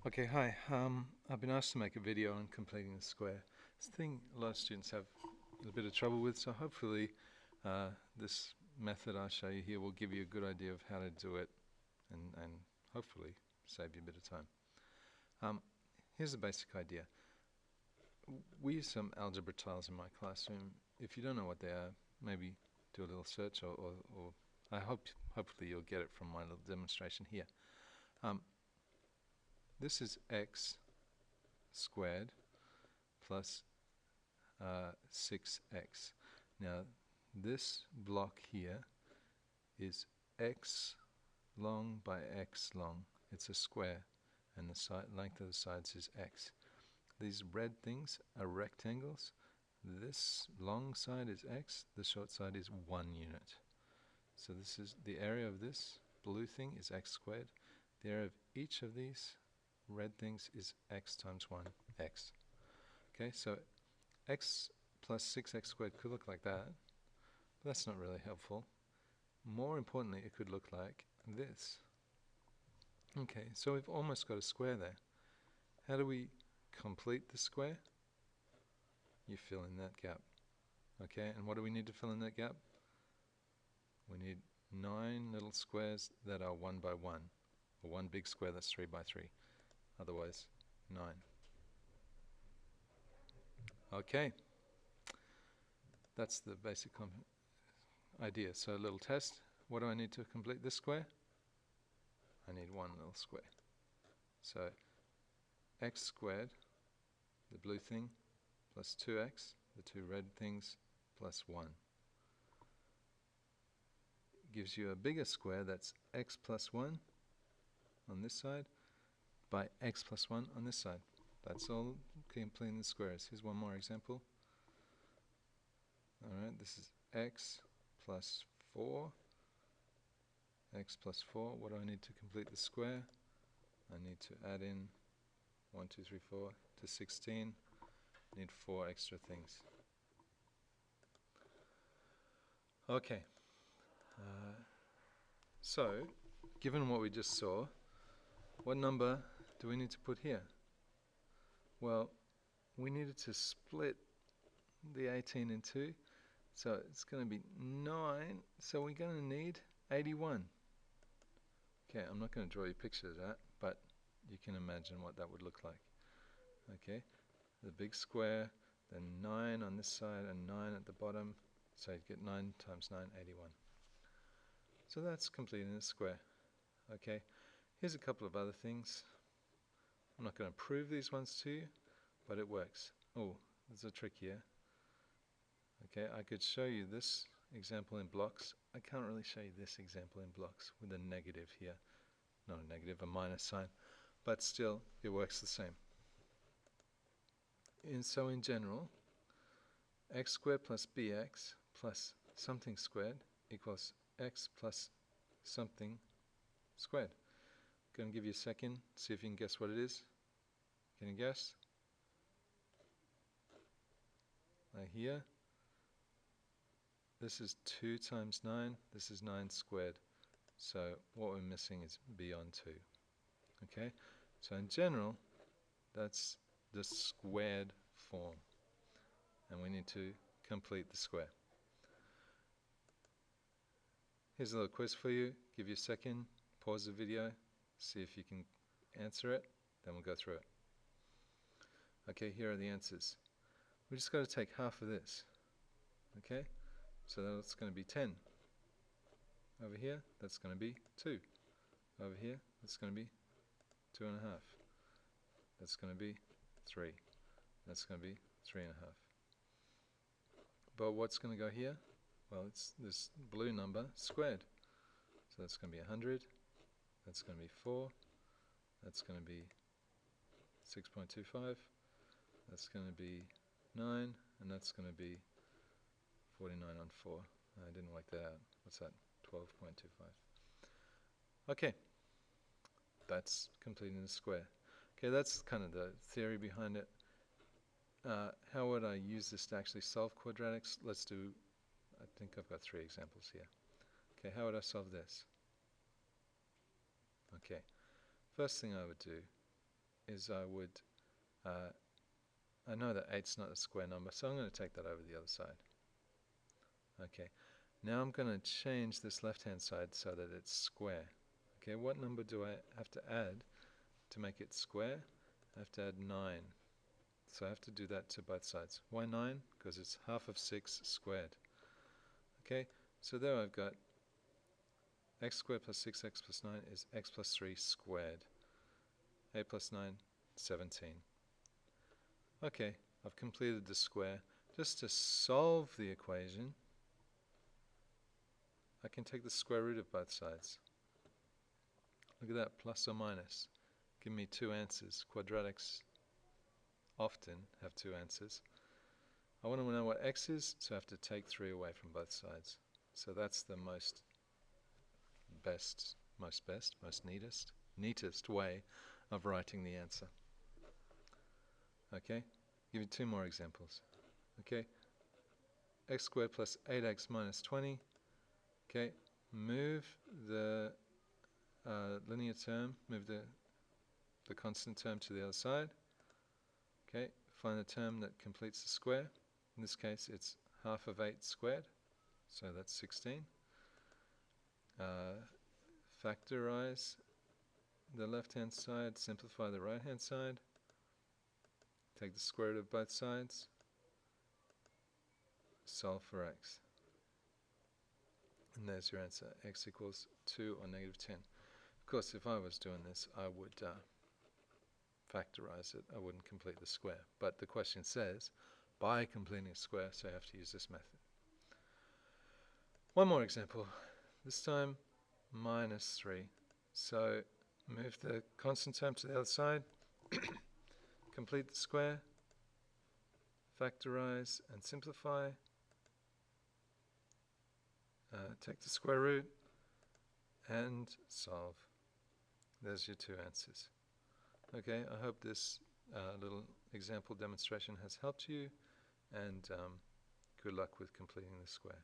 Okay, hi. I've been asked to make a video on completing the square. It's a thing a lot of students have a little bit of trouble with, so hopefully this method I show you here will give you a good idea of how to do it and hopefully save you a bit of time. Here's the basic idea. We use some algebra tiles in my classroom. If you don't know what they are, maybe do a little search or I hopefully you'll get it from my little demonstration here. This is x squared plus 6x. Now this block here is x long by x long. It's a square and the length of the sides is x. These red things are rectangles. This long side is x, the short side is 1 unit. So this is the area of this blue thing is x squared. The area of each of these red things is x times 1, x. Okay, so x plus 6x squared could look like that, but that's not really helpful. More importantly, it could look like this. Okay, so we've almost got a square there. How do we complete the square? You fill in that gap. Okay, and what do we need to fill in that gap? We need 9 little squares that are 1 by 1, or one big square that's 3 by 3. Otherwise, 9. Okay, that's the basic idea. So a little test. What do I need to complete this square? I need one little square. So x squared, the blue thing, plus 2x, the two red things, plus 1. Gives you a bigger square, that's x plus 1 on this side by x plus 1 on this side. That's all completing the squares. Here's one more example. Alright, this is x plus 4. X plus 4. What do I need to complete the square? I need to add in 1, 2, 3, 4 to 16. I need 4 extra things. Okay. So, given what we just saw, what number do we need to put here? Well, we needed to split the 18 in 2, so it's going to be 9, so we're going to need 81. Okay, I'm not going to draw you a picture of that, but you can imagine what that would look like. Okay, the big square, then 9 on this side and 9 at the bottom, so you get 9 times 9, 81. So that's completing the square. Okay, here's a couple of other things. I'm not going to prove these ones to you, but it works. Oh, there's a trick here. Okay, I could show you this example in blocks. I can't really show you this example in blocks with a negative here. Not a negative, a minus sign. But still, it works the same. And so in general, x squared plus bx plus something squared equals x plus something squared. Going to give you a second, see if you can guess what it is. Can you guess? Here. This is 2 times 9. This is 9 squared. So what we're missing is beyond 2. Okay? So in general, that's the squared form. And we need to complete the square. Here's a little quiz for you. Give you a second. Pause the video. See if you can answer it. Then we'll go through it. Okay, here are the answers. We just got to take half of this. Okay? So that's going to be 10. Over here, that's going to be 2. Over here, that's going to be 2.5. That's going to be 3. That's going to be 3.5. But what's going to go here? Well, it's this blue number squared. So that's going to be 100. That's going to be 4. That's going to be 6.25. That's going to be 9. And that's going to be 49 on 4. I didn't work that out. What's that? 12.25. Okay. That's completing the square. Okay, that's kind of the theory behind it. How would I use this to actually solve quadratics? Let's do, I think I've got 3 examples here. Okay, how would I solve this? Okay, first thing I would do is I would, I know that 8's not a square number, so I'm going to take that over the other side. Okay, now I'm going to change this left-hand side so that it's square. Okay, what number do I have to add to make it square? I have to add 9. So I have to do that to both sides. Why 9? Because it's half of 6 squared. Okay, so there I've got x squared plus 6x plus 9 is x plus 3 squared. 8 plus 9, 17. Okay, I've completed the square. Just to solve the equation, I can take the square root of both sides. Look at that, plus or minus. Give me two answers. Quadratics often have two answers. I want to know what x is, so I have to take 3 away from both sides. So that's the most neatest way of writing the answer. Okay, give you two more examples. Okay, x squared plus 8x minus 20. Okay, move the linear term, move the constant term to the other side. Okay, find the term that completes the square. In this case, it's half of 8 squared, so that's 16. Factorize the left-hand side, simplify the right-hand side. Take the square root of both sides. Solve for x. And there's your answer. X equals 2 or negative 10. Of course, if I was doing this, I would factorize it. I wouldn't complete the square. But the question says, by completing a square, so I have to use this method. One more example. This time, minus 3. So move the constant term to the other side. Complete the square. Factorize and simplify. Take the square root and solve. There's your two answers. Okay, I hope this little example demonstration has helped you, and good luck with completing the square.